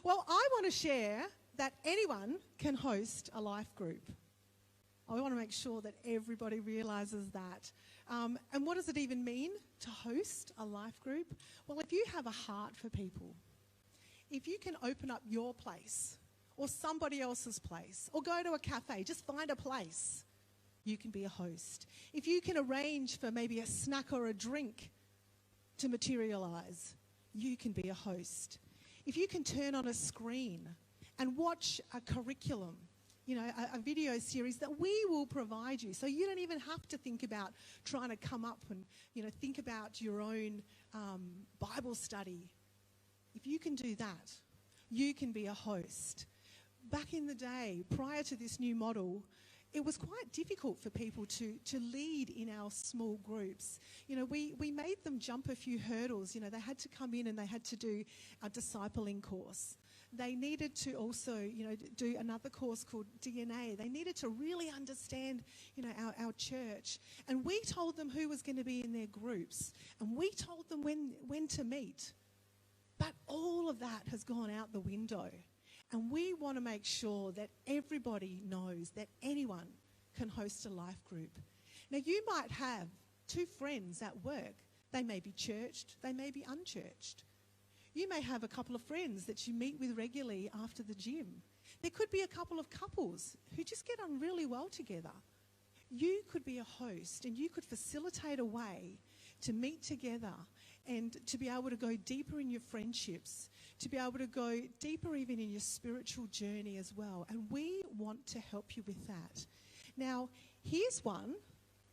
Well, I want to share that anyone can host a life group. I want to make sure that everybody realises that. And what does it even mean to host a life group? Well, if you have a heart for people, if you can open up your place or somebody else's place or go to a cafe, just find a place, you can be a host. If you can arrange for maybe a snack or a drink to materialise, you can be a host. If you can turn on a screen and watch a curriculum, you know, a video series that we will provide you, so you don't even have to think about trying to come up and, you know, think about your own Bible study. If you can do that, you can be a host. Back in the day, prior to this new model, it was quite difficult for people to lead in our small groups. You know, we made them jump a few hurdles. You know, they had to come in and they had to do a discipling course. They needed to also, you know, do another course called DNA. They needed to really understand, you know, our church. And we told them who was going to be in their groups. And we told them when to meet. But all of that has gone out the window. And we want to make sure that everybody knows that anyone can host a life group. Now, you might have two friends at work. They may be churched, they may be unchurched. You may have a couple of friends that you meet with regularly after the gym. There could be a couple of couples who just get on really well together. You could be a host and you could facilitate a way to meet together and to be able to go deeper in your friendships, to be able to go deeper even in your spiritual journey as well. And we want to help you with that. Now, here's one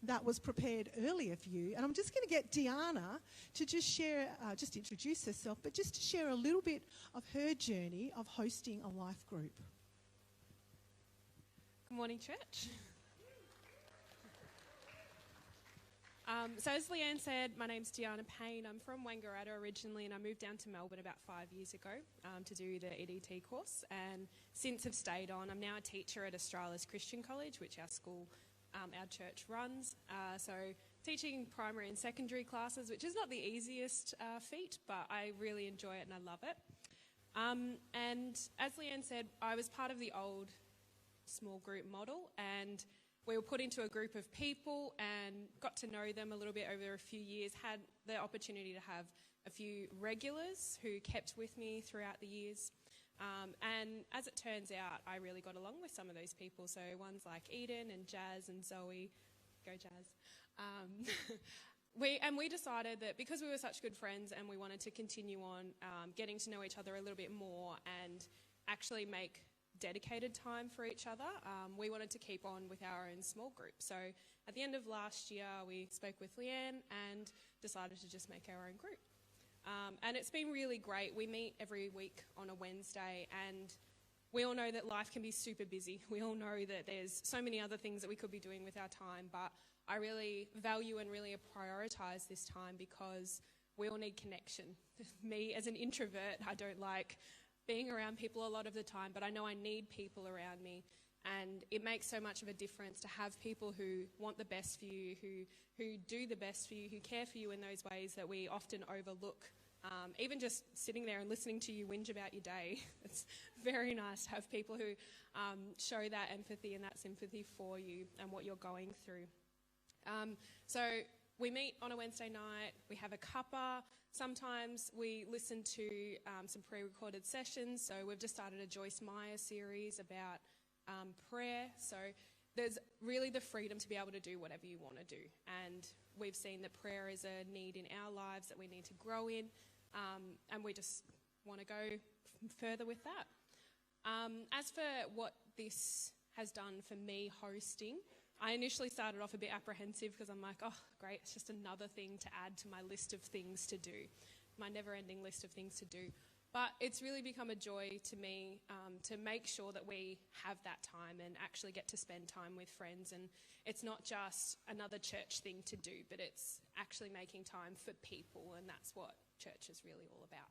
that was prepared earlier for you. And I'm just going to get Diana to just share, just introduce herself, but just to share a little bit of her journey of hosting a life group. Good morning, church. So as Leanne said, my name's Diana Payne. I'm from Wangaratta originally, and I moved down to Melbourne about 5 years ago to do the EDT course, and since have stayed on. I'm now a teacher at Australis Christian College, which our school, our church runs. So teaching primary and secondary classes, which is not the easiest feat, but I really enjoy it and I love it. And as Leanne said, I was part of the old small group model, and we were put into a group of people and got to know them a little bit over a few years, had the opportunity to have a few regulars who kept with me throughout the years. And as it turns out, I really got along with some of those people. So ones like Eden and Jazz and Zoe, go Jazz. We decided that because we were such good friends and we wanted to continue on getting to know each other a little bit more and actually make dedicated time for each other, we wanted to keep on with our own small group. So at the end of last year, we spoke with Leanne and decided to just make our own group. And it's been really great. We meet every week on a Wednesday, and we all know that life can be super busy. We all know that there's so many other things that we could be doing with our time, but I really value and really prioritise this time because we all need connection. Me, as an introvert, I don't like being around people a lot of the time, but I know I need people around me, and it makes so much of a difference to have people who want the best for you, who do the best for you, who care for you in those ways that we often overlook. Even just sitting there and listening to you whinge about your day, it's very nice to have people who show that empathy and that sympathy for you and what you're going through. So we meet on a Wednesday night, we have a cuppa. Sometimes we listen to some pre-recorded sessions. So we've just started a Joyce Meyer series about prayer. So there's really the freedom to be able to do whatever you want to do. And we've seen that prayer is a need in our lives that we need to grow in. And we just want to go further with that. As for what this has done for me hosting, I initially started off a bit apprehensive because I'm like, oh, great, it's just another thing to add to my list of things to do, my never-ending list of things to do. But it's really become a joy to me to make sure that we have that time and actually get to spend time with friends. And it's not just another church thing to do, but it's actually making time for people, and that's what church is really all about.